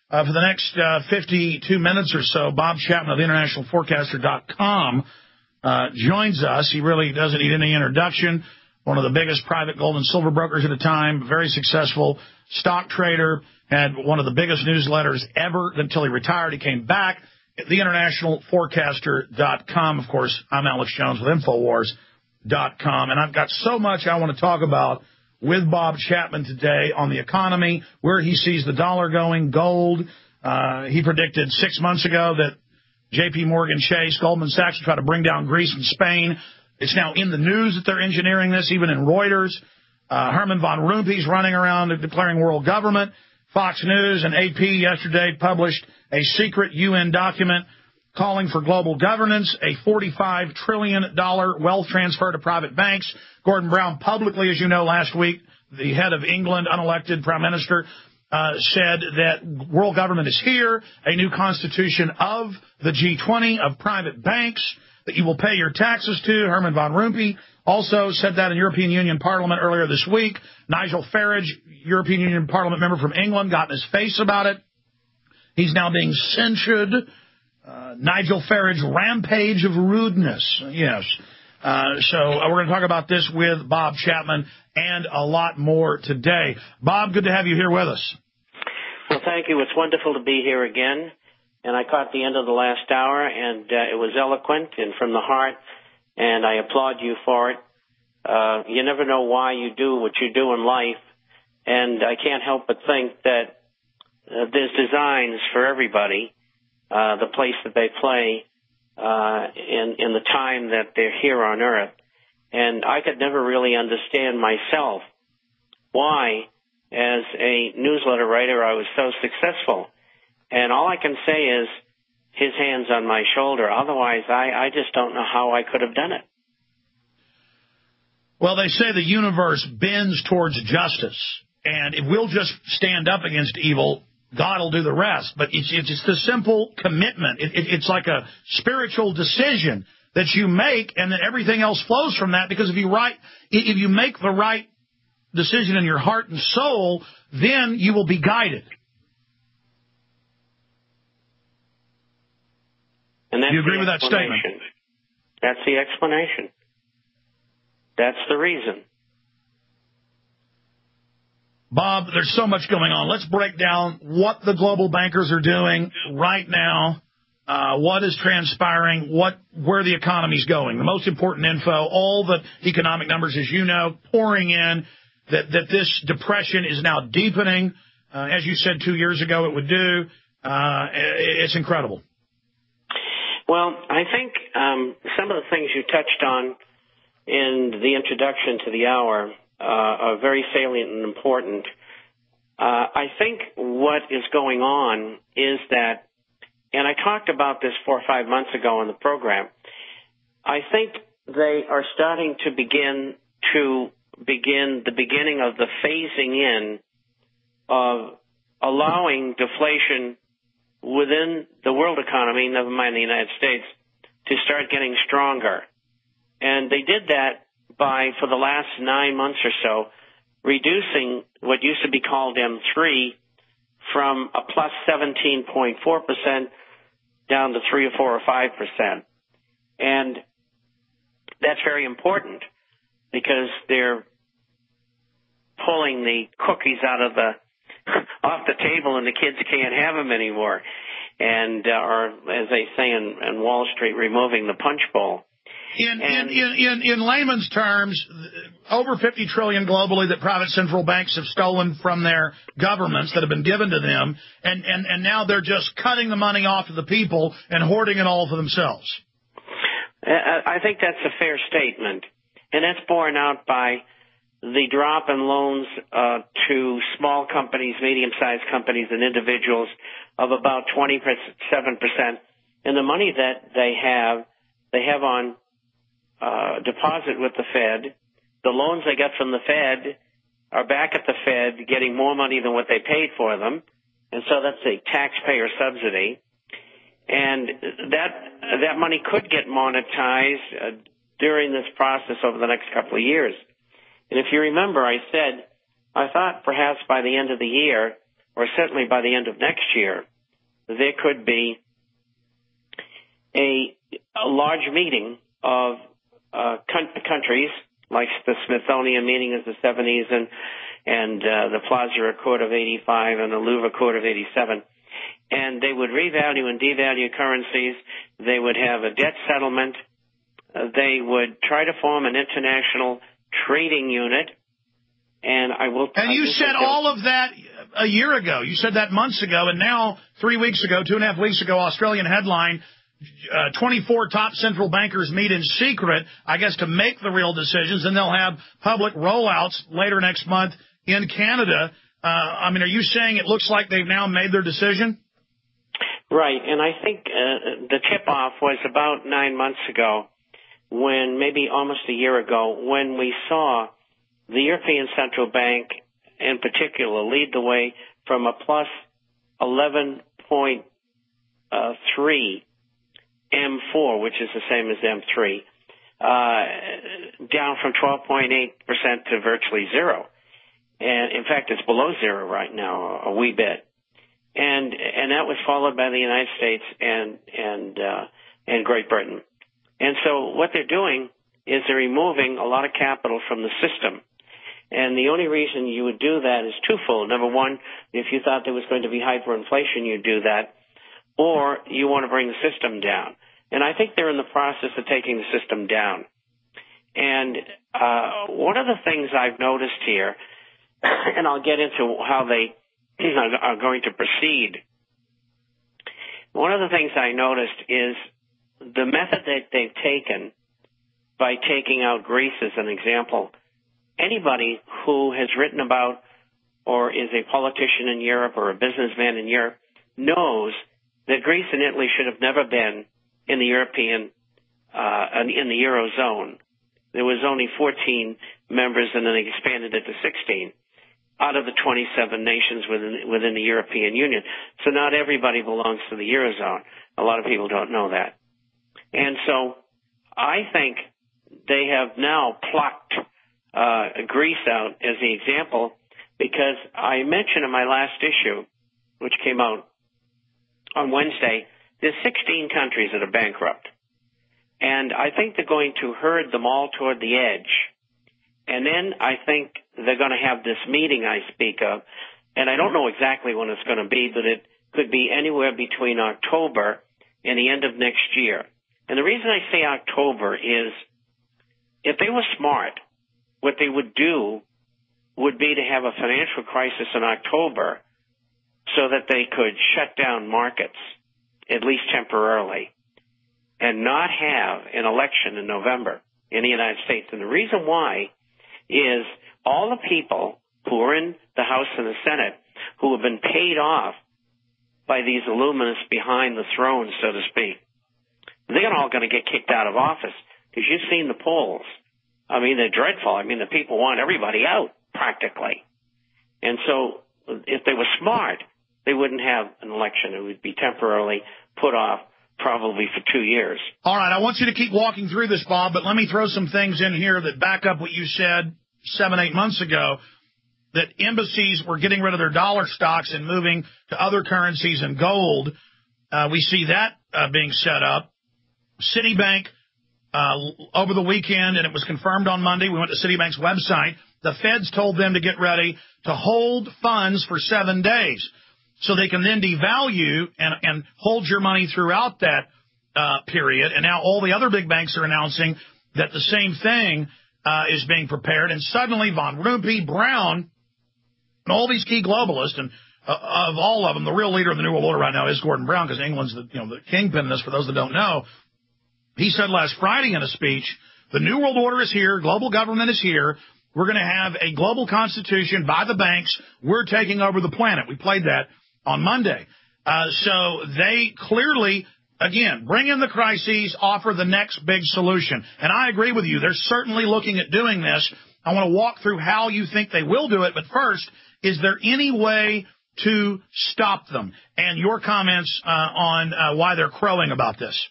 For the next 52 minutes or so, Bob Chapman of internationalforecaster.com joins us. He really doesn't need any introduction. One of the biggest private gold and silver brokers at the time, very successful stock trader, had one of the biggest newsletters ever until he retired. He came back at theinternationalforecaster.com. Of course, I'm Alex Jones with Infowars.com, and I've got so much I want to talk about with Bob Chapman today on the economy, where he sees the dollar going, gold. He predicted 6 months ago that J.P. Morgan Chase, Goldman Sachs, would try to bring down Greece and Spain. It's now in the news that they're engineering this, even in Reuters. Herman von Rompuy's running around declaring world government. Fox News and AP yesterday published a secret UN document calling for global governance, a $45 trillion wealth transfer to private banks. Gordon Brown publicly, as you know, last week, the head of England, unelected prime minister, said that world government is here, a new constitution of the G20, of private banks, that you will pay your taxes to. Herman von Rompuy also said that in European Union Parliament earlier this week. Nigel Farage, European Union Parliament member from England, got in his face about it. He's now being censured. Nigel Farage, rampage of rudeness. Yes. So we're going to talk about this with Bob Chapman and a lot more today. Bob, good to have you here with us. Well, thank you. It's wonderful to be here again. And I caught the end of the last hour, and it was eloquent and from the heart, and I applaud you for it. You never know why you do what you do in life, and I can't help but think that there's designs for everybody, the place that they play in the time that they're here on Earth. And I could never really understand myself why, as a newsletter writer, I was so successful. And all I can say is his hand's on my shoulder. Otherwise, I just don't know how I could have done it. Well, they say the universe bends towards justice, and if we'll just stand up against evil, God will do the rest. But it's the simple commitment. It's like a spiritual decision that you make, and then everything else flows from that. Because if you make the right decision in your heart and soul, then you will be guided. And that's do you agree with that statement? That's the explanation. That's the reason. Bob, there's so much going on. Let's break down what the global bankers are doing right now, what is transpiring, where the economy's going. The most important info, all the economic numbers, as you know, pouring in, that this depression is now deepening. As you said 2 years ago it would do. It's incredible. Well, I think some of the things you touched on in the introduction to the hour are very salient and important. I think what is going on is that, and I talked about this 4 or 5 months ago on the program, I think they are starting to begin the beginning of the phasing in of allowing deflation within the world economy, never mind the United States, to start getting stronger. And they did that by, for the last 9 months or so, reducing what used to be called M3 from a plus 17.4% down to 3 or 4 or 5%. And that's very important because they're pulling the cookies out of off the table, and the kids can't have them anymore. And, or as they say in Wall Street, removing the punch bowl. In layman's terms, over $50 trillion globally that private central banks have stolen from their governments that have been given to them, and now they're just cutting the money off of the people and hoarding it all for themselves. I think that's a fair statement, and that's borne out by the drop in loans to small companies, medium-sized companies, and individuals of about 27%. And the money that they have on deposit with the Fed. The loans they get from the Fed are back at the Fed getting more money than what they paid for them. And so that's a taxpayer subsidy. And that money could get monetized during this process over the next couple of years. And if you remember, I said, I thought perhaps by the end of the year, or certainly by the end of next year, there could be a large meeting of countries, like the Smithsonian meeting of the 70s and the Plaza Accord of 85 and the Louvre Accord of 87. And they would revalue and devalue currencies. They would have a debt settlement. They would try to form an international trading unit. And you said all of that a year ago. You said that months ago. And now, 3 weeks ago, 2.5 weeks ago, Australian headline, 24 top central bankers meet in secret, I guess, to make the real decisions. And they'll have public rollouts later next month in Canada. Are you saying it looks like they've now made their decision? Right. And I think the tip-off was about 9 months ago, maybe almost a year ago, when we saw the European Central Bank in particular lead the way from a plus 11.3 M4, which is the same as M3, down from 12.8% to virtually zero. And in fact, it's below zero right now, a wee bit. And that was followed by the United States and Great Britain. And so what they're doing is they're removing a lot of capital from the system. And the only reason you would do that is twofold. Number one, if you thought there was going to be hyperinflation, you'd do that. Or you want to bring the system down. And I think they're in the process of taking the system down. And one of the things I've noticed here, and I'll get into how they are going to proceed, one of the things I noticed is the method that they've taken by taking out Greece as an example. Anybody who has written about or is a politician in Europe or a businessman in Europe knows that Greece and Italy should have never been in the in the Eurozone. There was only 14 members, and then they expanded it to 16 out of the 27 nations within the European Union. So not everybody belongs to the Eurozone. A lot of people don't know that. And so I think they have now plucked Greece out as the example, because I mentioned in my last issue, which came out on Wednesday, there's 16 countries that are bankrupt. And I think they're going to herd them all toward the edge. And then I think they're going to have this meeting I speak of, and I don't know exactly when it's going to be, but it could be anywhere between October and the end of next year. And the reason I say October is, if they were smart, what they would do would be to have a financial crisis in October so that they could shut down markets, at least temporarily, and not have an election in November in the United States. And the reason why is all the people who are in the House and the Senate who have been paid off by these illuminists behind the throne, so to speak, they're all going to get kicked out of office, because you've seen the polls. I mean, they're dreadful. I mean, the people want everybody out, practically. And so if they were smart, they wouldn't have an election. It would be temporarily put off, probably for 2 years. All right, I want you to keep walking through this, Bob, but let me throw some things in here that back up what you said 7-8 months ago, that embassies were getting rid of their dollar stocks and moving to other currencies and gold. We see that being set up. Citibank, over the weekend, and it was confirmed on Monday, we went to Citibank's website, the feds told them to get ready to hold funds for 7 days so they can then devalue and hold your money throughout that period. And now all the other big banks are announcing that the same thing is being prepared. And suddenly Von Rompuy, Brown, and all these key globalists, and of all of them, the real leader of the New World Order right now is Gordon Brown, because England's the kingpin in this, for those that don't know. He said last Friday in a speech, the New World Order is here, global government is here, we're going to have a global constitution by the banks, we're taking over the planet. We played that on Monday. So they clearly, again, bring in the crises, offer the next big solution. And I agree with you, they're certainly looking at doing this. I want to walk through how you think they will do it, but first, is there any way to stop them? And your comments on why they're crowing about this.